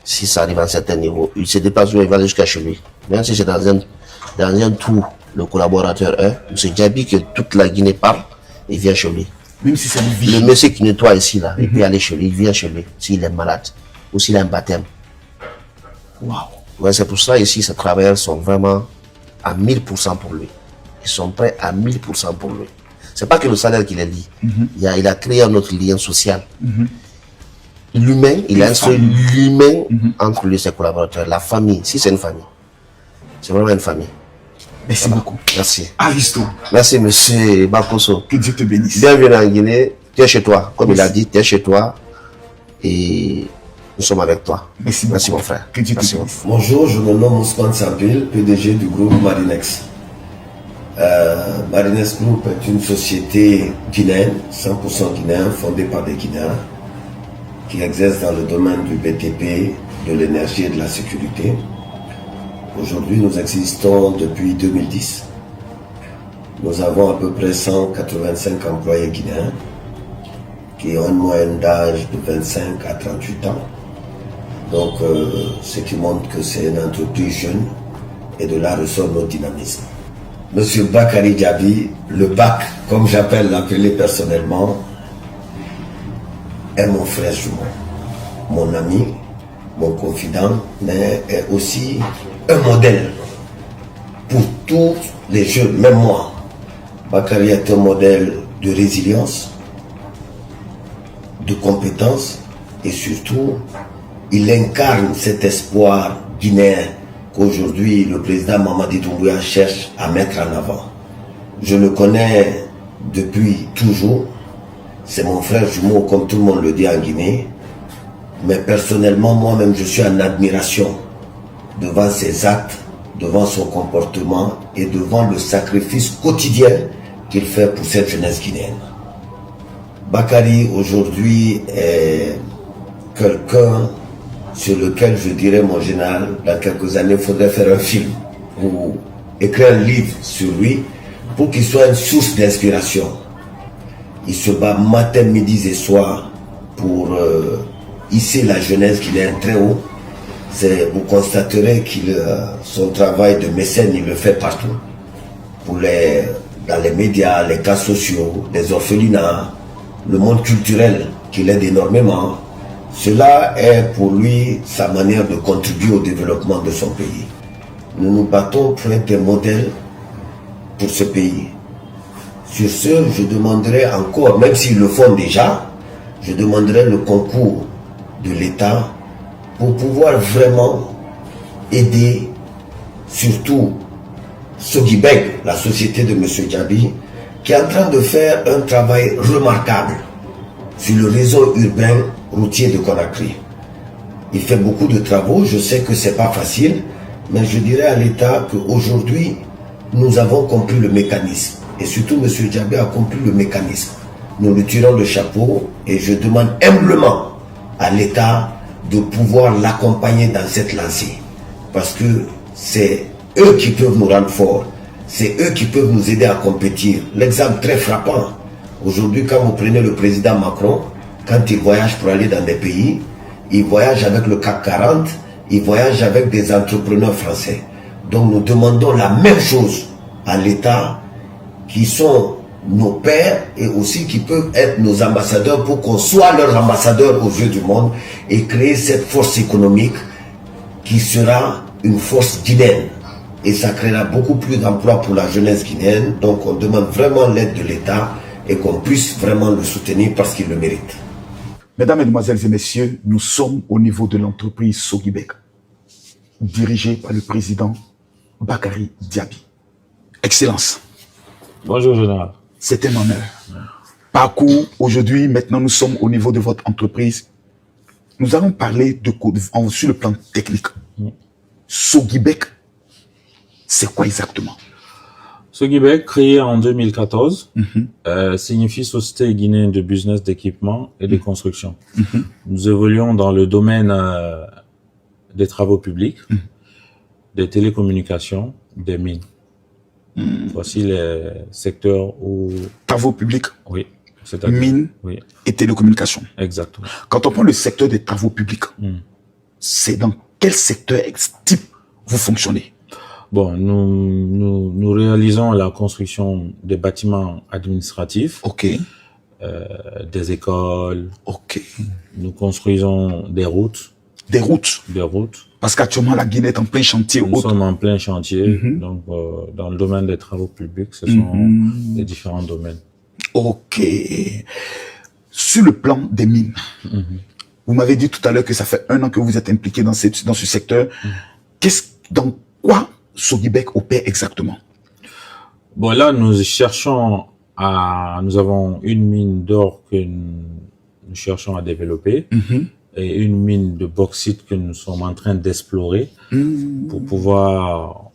Si ça arrive à un certain niveau, il se déplace, il va aller jusqu'à chez lui. Même si c'est dans un tour, le collaborateur est, M. Djabi, que toute la Guinée parle, il vient chez lui. Même si c'est le Le monsieur qui nettoie ici, là, il peut aller chez lui, il vient chez lui, s'il est malade, ou s'il a un baptême. Waouh. Ouais, c'est pour ça, ici, ces travailleurs sont vraiment à 1000% pour lui. Ils sont prêts à 1000% pour lui. C'est pas que le salaire qu'il a dit. Il a créé un autre lien social. L'humain, il a instauré l'humain entre lui et ses collaborateurs. La famille, si c'est une famille. C'est vraiment une famille. Merci beaucoup. Merci. Aristo, Merci, monsieur Bakoso. que Dieu te bénisse. Bienvenue en Guinée. Tu es chez toi. Comme il a dit, tu es chez toi. Et nous sommes avec toi. Merci Merci beaucoup. mon frère. Que Dieu te Merci, mon bénisse. Bonjour, je me nomme Ousmane Sampil, PDG du groupe Marinex. Marinex Group est une société guinéenne, 100% guinéenne, fondée par des Guinéens, qui exerce dans le domaine du BTP, de l'énergie et de la sécurité. Aujourd'hui, nous existons depuis 2010. Nous avons à peu près 185 employés guinéens qui ont une moyenne d'âge de 25 à 38 ans. Donc, ce qui montre que c'est une entreprise jeune et de là ressort notre dynamisme. Monsieur Bakary Djabi, le BAC, comme j'appelle l'appeler personnellement, est mon frère jumeau, mon ami, mon confident, mais est aussi un modèle pour tous les jeunes, même moi. Bakary est un modèle de résilience, de compétence et surtout, il incarne cet espoir guinéen qu'aujourd'hui le président Mamadi Doumbouya cherche à mettre en avant. Je le connais depuis toujours. C'est mon frère jumeau, comme tout le monde le dit en Guinée. Mais personnellement, moi-même, je suis en admiration devant ses actes, devant son comportement et devant le sacrifice quotidien qu'il fait pour cette jeunesse guinéenne. Bakary, aujourd'hui, est quelqu'un sur lequel je dirais, mon général, dans quelques années, il faudrait faire un film ou écrire un livre sur lui pour qu'il soit une source d'inspiration. Il se bat matin, midi et soir pour hisser la jeunesse guinéenne très haut. Vous constaterez qu'il son travail de mécène, il le fait partout. Dans les médias, les cas sociaux, les orphelinats, le monde culturel qu'il aide énormément. Cela est pour lui sa manière de contribuer au développement de son pays. Nous nous battons pour être des modèles pour ce pays. Sur ce, je demanderai encore, même s'ils le font déjà, je demanderai le concours de l'État pour pouvoir vraiment aider, surtout Sogibeg, la société de M. Djabi, qui est en train de faire un travail remarquable sur le réseau urbain routier de Conakry. Il fait beaucoup de travaux, je sais que ce n'est pas facile, mais je dirais à l'État qu'aujourd'hui, nous avons compris le mécanisme. Et surtout, M. Djabi a compris le mécanisme. Nous lui tirons le chapeau et je demande humblement à l'État de pouvoir l'accompagner dans cette lancée. Parce que c'est eux qui peuvent nous rendre forts. c'est eux qui peuvent nous aider à compétir. L'exemple très frappant, aujourd'hui quand vous prenez le président Macron, quand il voyage pour aller dans des pays, il voyage avec le CAC 40, il voyage avec des entrepreneurs français. Donc nous demandons la même chose à l'État, qui sont nos pères et aussi qui peuvent être nos ambassadeurs pour qu'on soit leurs ambassadeurs aux yeux du monde et créer cette force économique qui sera une force guinéenne. Et ça créera beaucoup plus d'emplois pour la jeunesse guinéenne. Donc on demande vraiment l'aide de l'État et qu'on puisse vraiment le soutenir parce qu'il le mérite. Mesdames, Mesdemoiselles et Messieurs, nous sommes au niveau de l'entreprise Sogibek, dirigée par le président Bakary Diaby. Excellence. Bonjour, général. C'est un honneur. Parcours, aujourd'hui, maintenant nous sommes au niveau de votre entreprise. Nous allons parler sur le plan technique. Sogibek, c'est quoi exactement? Sogibek, créé en 2014, signifie Société guinéenne de business d'équipement et de construction. Nous évoluons dans le domaine des travaux publics, des télécommunications, des mines. Voici les secteurs où... Travaux publics, oui, mines oui, et télécommunications. Exactement. Quand on prend le secteur des travaux publics, c'est dans quel secteur type vous fonctionnez? Bon, nous réalisons la construction des bâtiments administratifs, des écoles. Nous construisons des routes. Des routes. Des routes. Parce qu'actuellement, la Guinée est en plein chantier. Nous sommes en plein chantier. Donc, dans le domaine des travaux publics, ce sont les différents domaines. Ok. Sur le plan des mines, vous m'avez dit tout à l'heure que ça fait 1 an que vous êtes impliqué dans ce secteur. Dans quoi Sogibek opère exactement? Bon, là, nous avons une mine d'or que nous cherchons à développer. Et une mine de bauxite que nous sommes en train d'explorer pour pouvoir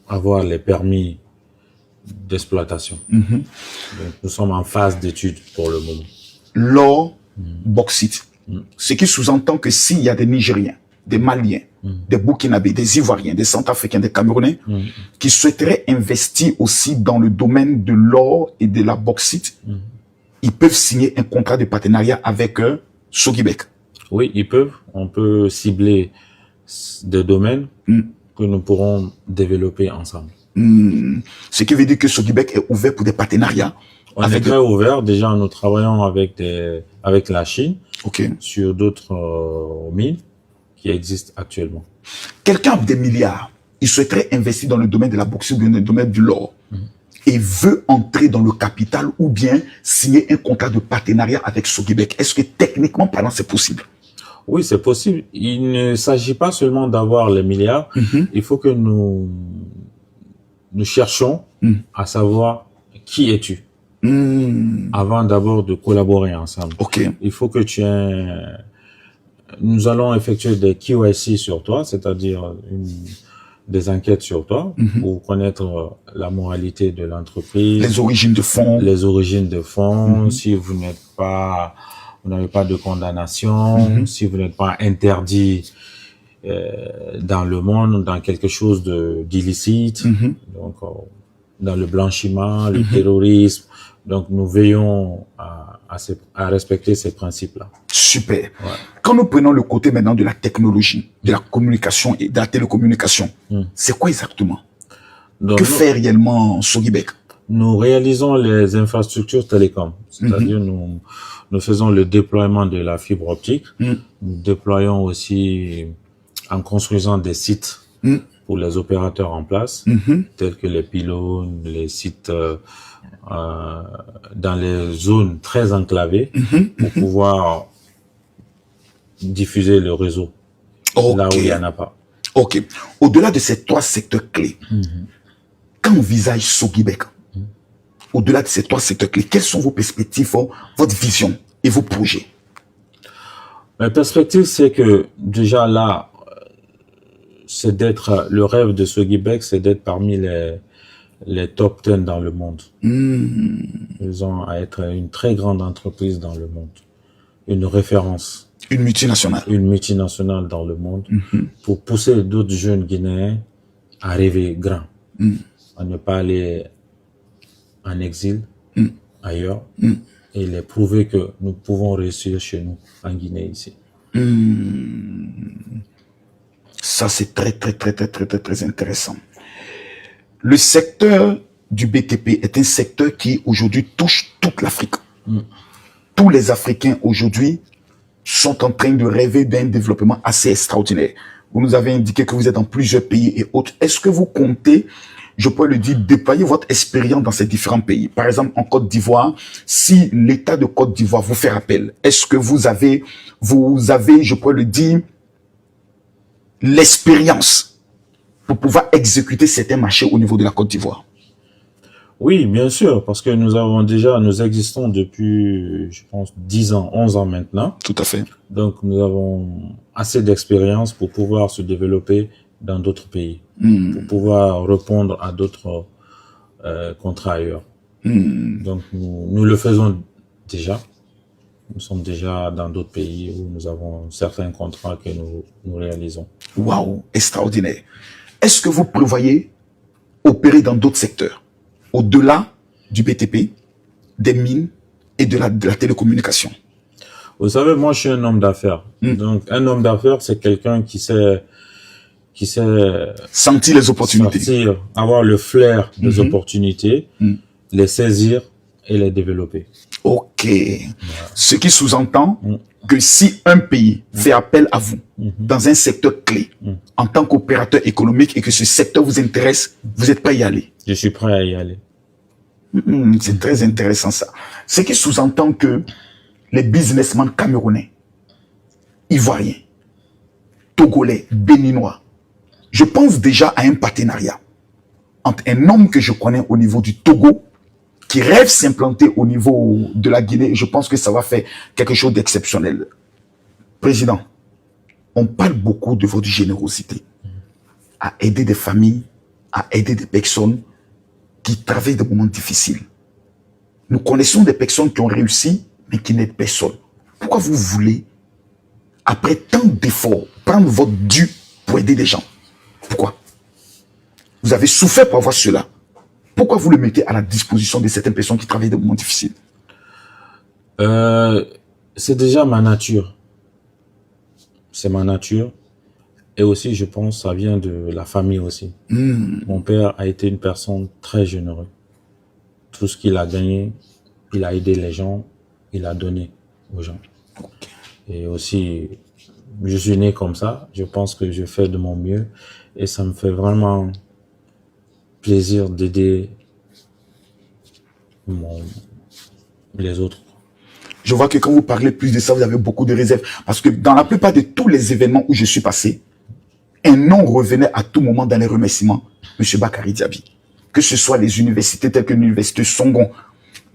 avoir les permis d'exploitation. Donc, nous sommes en phase d'étude pour le moment. L'or, bauxite. Ce qui sous-entend que s'il y a des Nigériens, des Maliens, des Burkinabés, des Ivoiriens, des Centrafricains, des Camerounais, qui souhaiteraient investir aussi dans le domaine de l'or et de la bauxite, ils peuvent signer un contrat de partenariat avec Sogibek. Oui, ils peuvent. On peut cibler des domaines que nous pourrons développer ensemble. Ce qui veut dire que Sogibek est ouvert pour des partenariats. On est très ouvert. Déjà, nous travaillons avec la Chine sur d'autres mines qui existent actuellement. Quelqu'un a des milliards, il souhaiterait investir dans le domaine de la bauxite ou dans le domaine de l'or et veut entrer dans le capital ou bien signer un contrat de partenariat avec Sogibek. Est-ce que techniquement parlant, c'est possible? Oui, c'est possible. Il ne s'agit pas seulement d'avoir les milliards. Il faut que nous cherchions à savoir qui es-tu avant d'abord de collaborer ensemble. Il faut que nous allons effectuer des QIC sur toi, c'est-à-dire des enquêtes sur toi pour connaître la moralité de l'entreprise, les origines de fonds, si vous n'avez pas de condamnation, si vous n'êtes pas interdit dans le monde, dans quelque chose d'illicite, donc dans le blanchiment, le terrorisme. Donc nous veillons à respecter ces principes-là. Super. Ouais. Quand nous prenons le côté maintenant de la technologie, de la communication et de la télécommunication, c'est quoi exactement? Donc, que fait réellement Sogibek? Nous réalisons les infrastructures télécom, c'est-à-dire nous faisons le déploiement de la fibre optique. Nous déployons aussi en construisant des sites pour les opérateurs en place, tels que les pylônes, les sites dans les zones très enclavées pour pouvoir diffuser le réseau là où il n'y en a pas. Au-delà de ces 3 secteurs clés, quand on visage Sogibek, au-delà de ces 3 secteurs clés, quelles sont vos perspectives, votre vision et vos projets? Ma perspective, c'est que déjà là, c'est d'être, le rêve de Sogibek, c'est d'être parmi les top 10 dans le monde. Ils ont à être une très grande entreprise dans le monde. Une référence. Une multinationale. Une multinationale dans le monde pour pousser d'autres jeunes Guinéens à rêver grand. à ne pas aller en exil ailleurs et les prouver que nous pouvons réussir chez nous, en Guinée, ici. Ça, c'est très intéressant. Le secteur du BTP est un secteur qui, aujourd'hui, touche toute l'Afrique. Tous les Africains, aujourd'hui, sont en train de rêver d'un développement assez extraordinaire. Vous nous avez indiqué que vous êtes dans plusieurs pays et autres. Est-ce que vous comptez, je peux le dire, déployer votre expérience dans ces différents pays? Par exemple, en Côte d'Ivoire, si l'État de Côte d'Ivoire vous fait appel, est-ce que vous avez, je peux le dire, l'expérience pour pouvoir exécuter certains marchés au niveau de la Côte d'Ivoire? Oui, bien sûr, parce que nous existons depuis, je pense, 10 ans, 11 ans maintenant. Tout à fait. Donc, nous avons assez d'expérience pour pouvoir se développer dans d'autres pays, pour pouvoir répondre à d'autres contrats ailleurs. Donc, nous le faisons déjà. Nous sommes déjà dans d'autres pays où nous avons certains contrats que nous réalisons. Waouh, extraordinaire. Est-ce que vous prévoyez opérer dans d'autres secteurs, au-delà du BTP, des mines et de la télécommunication? Vous savez, moi, je suis un homme d'affaires. Donc, un homme d'affaires, c'est quelqu'un qui sait sentir les opportunités, avoir le flair des opportunités, les saisir et les développer. Ok. Ce qui sous-entend que si un pays fait appel à vous dans un secteur clé, en tant qu'opérateur économique, et que ce secteur vous intéresse, vous êtes prêt à y aller? Je suis prêt à y aller. C'est très intéressant ça. Ce qui sous-entend que les businessmen camerounais, ivoiriens, togolais, béninois, je pense déjà à un partenariat entre un homme que je connais au niveau du Togo, qui rêve s'implanter au niveau de la Guinée. Je pense que ça va faire quelque chose d'exceptionnel. Président, on parle beaucoup de votre générosité à aider des familles, à aider des personnes qui traversent des moments difficiles. Nous connaissons des personnes qui ont réussi, mais qui n'aident personne. Pourquoi vous voulez, après tant d'efforts, prendre votre dû pour aider des gens? Pourquoi? Vous avez souffert pour avoir cela. Pourquoi vous le mettez à la disposition de certaines personnes qui travaillent des moments difficiles? C'est déjà ma nature. C'est ma nature. Et aussi, je pense, ça vient de la famille aussi. Mon père a été une personne très généreuse. Tout ce qu'il a gagné, il a aidé les gens, il a donné aux gens. Et aussi, je suis né comme ça. Je pense que je fais de mon mieux. Et ça me fait vraiment plaisir d'aider les autres. Je vois que quand vous parlez plus de ça, vous avez beaucoup de réserves. Parce que dans la plupart de tous les événements où je suis passé, un nom revenait à tout moment dans les remerciements, M. Bakary Diaby. Que ce soit les universités telles que l'université Songon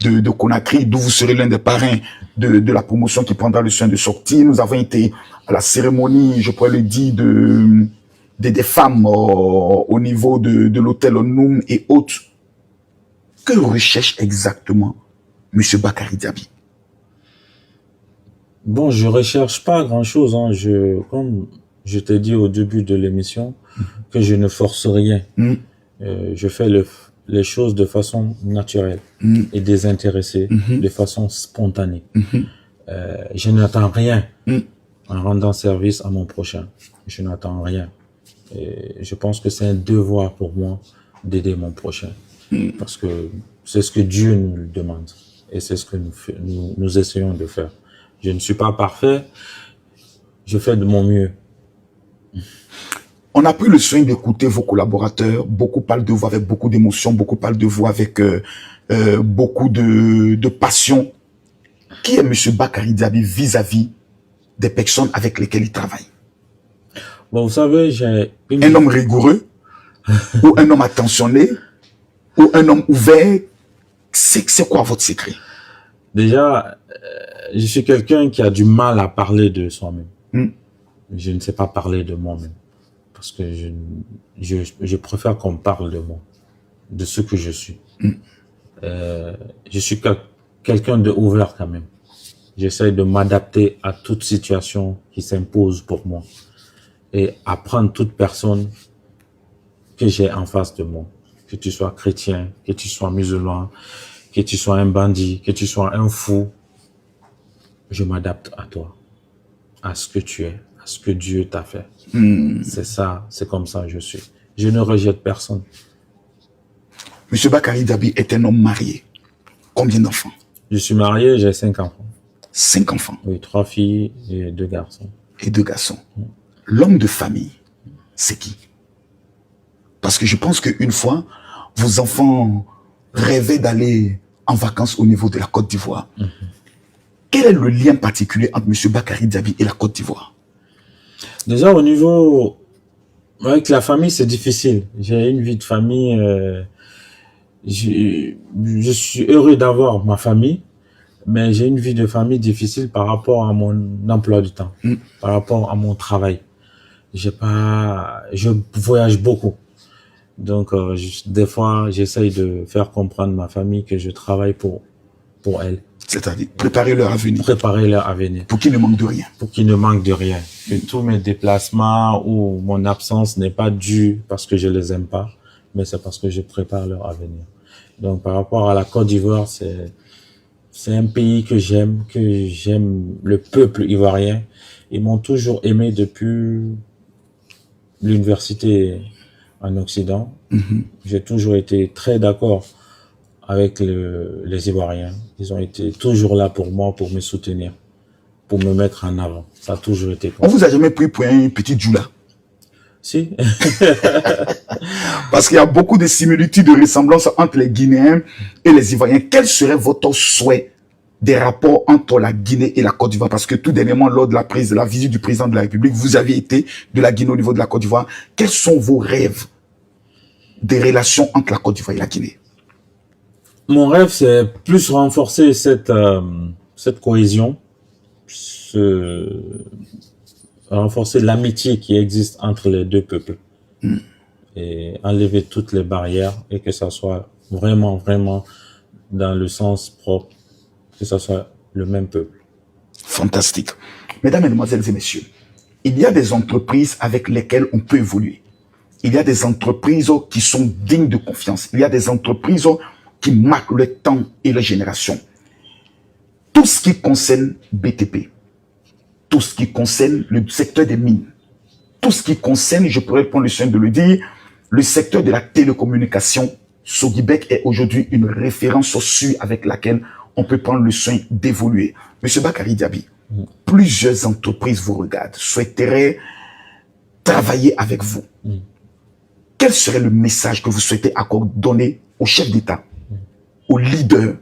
de Conakry, d'où vous serez l'un des parrains de la promotion qui prendra le soin de sortir. Nous avons été à la cérémonie, je pourrais le dire, des femmes au niveau de l'hôtel Noum et autres. Que recherche exactement M. Bakary Diaby? Bon, je recherche pas grand-chose. Hein. Comme je t'ai dit au début de l'émission, que je ne force rien. Je fais les choses de façon naturelle et désintéressée, de façon spontanée. Je n'attends rien en rendant service à mon prochain. Je n'attends rien. Et je pense que c'est un devoir pour moi d'aider mon prochain. Parce que c'est ce que Dieu nous demande. Et c'est ce que nous essayons de faire. Je ne suis pas parfait. Je fais de mon mieux. On a pris le soin d'écouter vos collaborateurs. Beaucoup parlent de vous avec beaucoup d'émotion. Beaucoup parlent de vous avec beaucoup de passion. Qui est M. Bakary Diaby vis-à-vis des personnes avec lesquelles il travaille? Bon, vous savez, un homme rigoureux ou un homme attentionné ou un homme ouvert? C'est quoi votre secret? Déjà, je suis quelqu'un qui a du mal à parler de soi-même. Je ne sais pas parler de moi-même. Parce que je préfère qu'on parle de moi, de ce que je suis. Je suis quelqu'un de ouvert quand même. J'essaie de m'adapter à toute situation qui s'impose pour moi. Et à prendre toute personne que j'ai en face de moi, que tu sois chrétien, que tu sois musulman, que tu sois un bandit, que tu sois un fou, je m'adapte à toi, à ce que tu es, à ce que Dieu t'a fait. C'est ça, c'est comme ça que je suis. Je ne rejette personne. Monsieur Bakary Dabi est un homme marié. Combien d'enfants? Je suis marié, j'ai 5 enfants. 5 enfants. Oui, 3 filles et 2 garçons. Et 2 garçons. L'homme de famille, c'est qui? Parce que je pense qu'une fois, vos enfants rêvaient d'aller en vacances au niveau de la Côte d'Ivoire. Quel est le lien particulier entre monsieur Bakary Dabi et la Côte d'Ivoire? Déjà, au niveau... Avec la famille, c'est difficile. J'ai une vie de famille... je suis heureux d'avoir ma famille, mais j'ai une vie de famille difficile par rapport à mon emploi du temps, par rapport à mon travail. Je voyage beaucoup. Donc, des fois, j'essaye de faire comprendre ma famille que je travaille pour elle. C'est-à-dire préparer leur avenir. Préparer leur avenir. Pour qu'ils ne manquent de rien. Pour qu'ils ne manquent de rien. Que tous mes déplacements ou mon absence n'est pas due parce que je les aime pas, mais c'est parce que je prépare leur avenir. Donc, par rapport à la Côte d'Ivoire, c'est un pays que j'aime le peuple ivoirien. Ils m'ont toujours aimé depuis l'université en Occident. J'ai toujours été très d'accord avec les Ivoiriens. Ils ont été toujours là pour moi, pour me soutenir, pour me mettre en avant. Ça a toujours été comme ça. On vous a jamais pris pour un petit Djoula? Si. Parce qu'il y a beaucoup de similitudes, de ressemblances entre les Guinéens et les Ivoiriens. Quel serait votre souhait des rapports entre la Guinée et la Côte d'Ivoire? Parce que tout dernièrement, lors de la visite du président de la République, vous avez été de la Guinée au niveau de la Côte d'Ivoire. Quels sont vos rêves des relations entre la Côte d'Ivoire et la Guinée? Mon rêve, c'est plus renforcer cette cohésion, renforcer l'amitié qui existe entre les deux peuples et enlever toutes les barrières et que ça soit vraiment, vraiment dans le sens propre, que ça soit le même peuple. Fantastique. Mesdames, Mesdemoiselles et Messieurs, il y a des entreprises avec lesquelles on peut évoluer. Il y a des entreprises qui sont dignes de confiance. Il y a des entreprises qui marquent le temps et la génération. Tout ce qui concerne BTP, tout ce qui concerne le secteur des mines, tout ce qui concerne, je pourrais prendre le soin de le dire, le secteur de la télécommunication, Sogibek est aujourd'hui une référence sûre avec laquelle on peut prendre le soin d'évoluer. Monsieur Bakary Dabi, plusieurs entreprises vous regardent, souhaiteraient travailler avec vous. Quel serait le message que vous souhaitez donner aux chefs d'État, aux leaders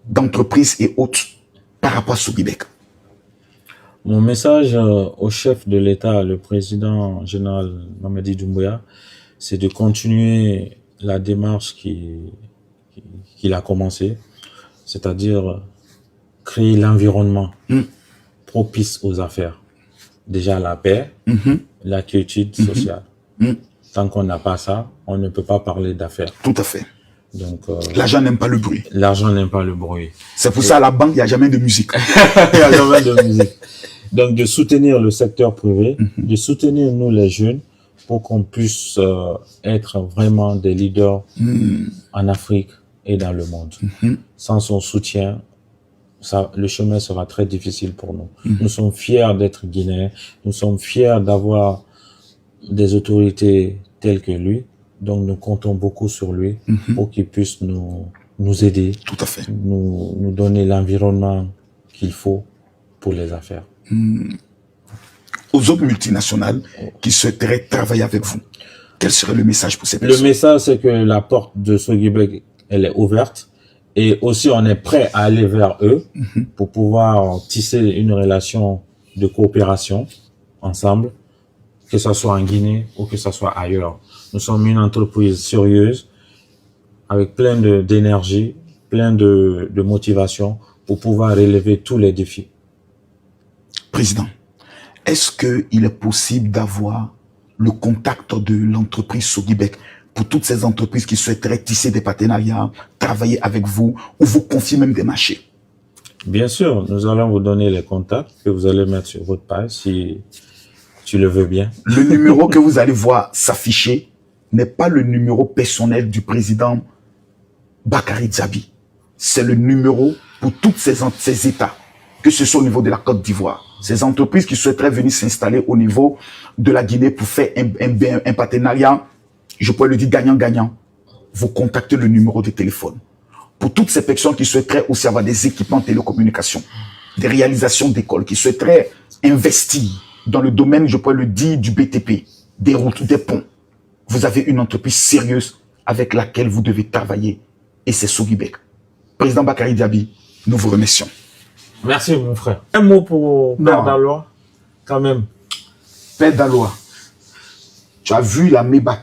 d'entreprises et autres par rapport à Sogibek? Mon message au chef de l'État, le président général Mamadi Doumbouya, c'est de continuer la démarche qu'il a commencée, c'est-à-dire créer l'environnement propice aux affaires. Déjà la paix, la quiétude sociale. Tant qu'on n'a pas ça, on ne peut pas parler d'affaires. Tout à fait. Donc, l'argent n'aime pas le bruit. L'argent n'aime pas le bruit. C'est pour ça à la banque, il n'y a jamais de musique. Il n'y a jamais de musique. Donc, de soutenir le secteur privé, de soutenir nous les jeunes pour qu'on puisse être vraiment des leaders en Afrique et dans le monde. Sans son soutien, le chemin sera très difficile pour nous. Nous sommes fiers d'être Guinéens. Nous sommes fiers d'avoir des autorités telles que lui. Donc, nous comptons beaucoup sur lui pour qu'il puisse nous aider. Tout à fait. Nous donner l'environnement qu'il faut pour les affaires. Aux autres multinationales qui souhaiteraient travailler avec vous, quel serait le message pour ces personnes? Le message, c'est que la porte de Sogibek, elle est ouverte. Et aussi, on est prêt à aller vers eux pour pouvoir tisser une relation de coopération ensemble, que ce soit en Guinée ou que ce soit ailleurs. Nous sommes une entreprise sérieuse, avec plein d'énergie, plein de motivation pour pouvoir relever tous les défis. Président, est-ce qu'il est possible d'avoir le contact de l'entreprise Sogibek pour toutes ces entreprises qui souhaiteraient tisser des partenariats, travailler avec vous ou vous confier même des marchés? Bien sûr, nous allons vous donner les contacts que vous allez mettre sur votre page si tu le veux bien. Le numéro que vous allez voir s'afficher n'est pas le numéro personnel du président Bakary Djabi. C'est le numéro pour tous ces États, que ce soit au niveau de la Côte d'Ivoire. Ces entreprises qui souhaiteraient venir s'installer au niveau de la Guinée pour faire un partenariat, je pourrais le dire gagnant-gagnant, vous contactez le numéro de téléphone. Pour toutes ces personnes qui souhaiteraient aussi avoir des équipements de télécommunications, des réalisations d'écoles, qui souhaiteraient investir dans le domaine, je pourrais le dire, du BTP, des routes, des ponts, vous avez une entreprise sérieuse avec laquelle vous devez travailler. Et c'est Sogibek. Président Bakary Djabi, nous vous remercions. Merci, mon frère. Un mot pour Père Daloa, quand même. Père Daloa, tu as vu la Maybach,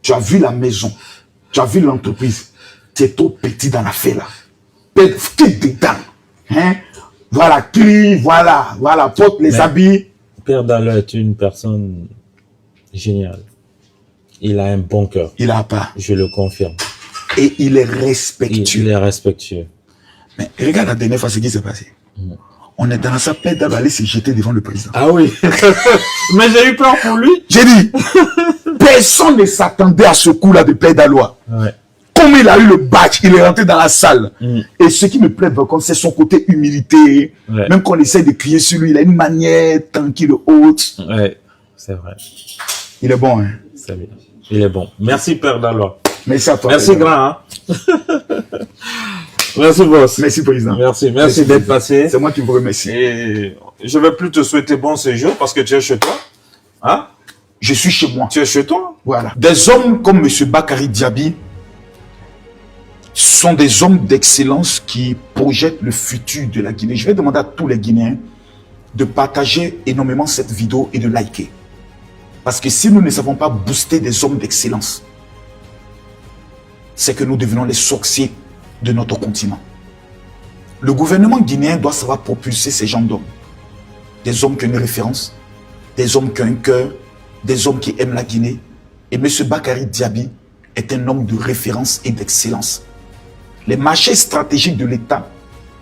tu as vu la maison, tu as vu l'entreprise. Tu es trop petit dans l'affaire là. Père, t'es dedans. Hein? Voilà, crie, voilà, porte les habits. Père Daloa est une personne géniale. Il a un bon cœur. Il a pas. Je le confirme. Et il est respectueux. Il est respectueux. Mais regarde la dernière fois ce qui s'est passé. On est dans la salle, Père Daloa allait se jeter devant le président. Ah oui. Mais j'ai eu peur pour lui. J'ai dit, personne ne s'attendait à ce coup-là de Père Daloa. Ouais. Comme il a eu le badge, il est rentré dans la salle. Et ce qui me plaît vraiment, c'est son côté humilité. Ouais. Même quand on essaie de crier sur lui, il a une manière tranquille, haute. Ouais, c'est vrai. Il est bon, hein. C'est bien. Il est bon. Merci, Père Daloa. Merci à toi. Merci, grand. Hein? Merci, boss. Merci, président. Merci d'être passé. C'est moi qui vous remercie. Et je vais plus te souhaiter bon séjour parce que tu es chez toi. Hein? Je suis chez moi. Tu es chez toi? Voilà. Des hommes comme M. Bakary Djabi sont des hommes d'excellence qui projettent le futur de la Guinée. Je vais demander à tous les Guinéens de partager énormément cette vidéo et de liker. Parce que si nous ne savons pas booster des hommes d'excellence, c'est que nous devenons les sorciers de notre continent. Le gouvernement guinéen doit savoir propulser ces gens d'hommes. Des hommes qui ont une référence, des hommes qui ont un cœur, des hommes qui aiment la Guinée. Et M. Bakary Djabi est un homme de référence et d'excellence. Les marchés stratégiques de l'État,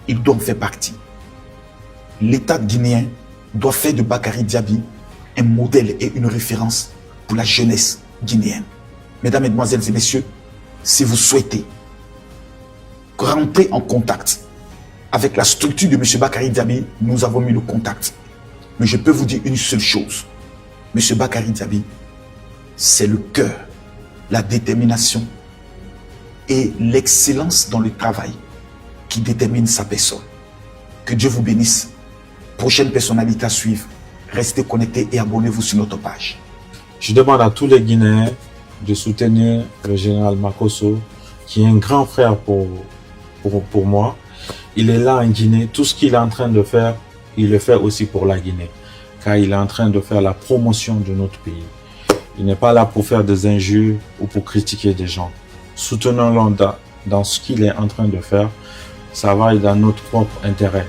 ils doivent faire partie. L'État guinéen doit faire de Bakary Djabi un modèle et une référence pour la jeunesse guinéenne. Mesdames, Mesdemoiselles et Messieurs, si vous souhaitez rentrer en contact avec la structure de M. Bakary Djabi, nous avons mis le contact. Mais je peux vous dire une seule chose. M. Bakary Djabi, c'est le cœur, la détermination et l'excellence dans le travail qui détermine sa personne. Que Dieu vous bénisse. Prochaine personnalité à suivre. Restez connectés et abonnez-vous sur notre page. Je demande à tous les Guinéens de soutenir le général Makosso, qui est un grand frère pour moi. Il est là en Guinée. Tout ce qu'il est en train de faire, il le fait aussi pour la Guinée. Car il est en train de faire la promotion de notre pays. Il n'est pas là pour faire des injures ou pour critiquer des gens. Soutenons-le dans ce qu'il est en train de faire. Ça va dans notre propre intérêt.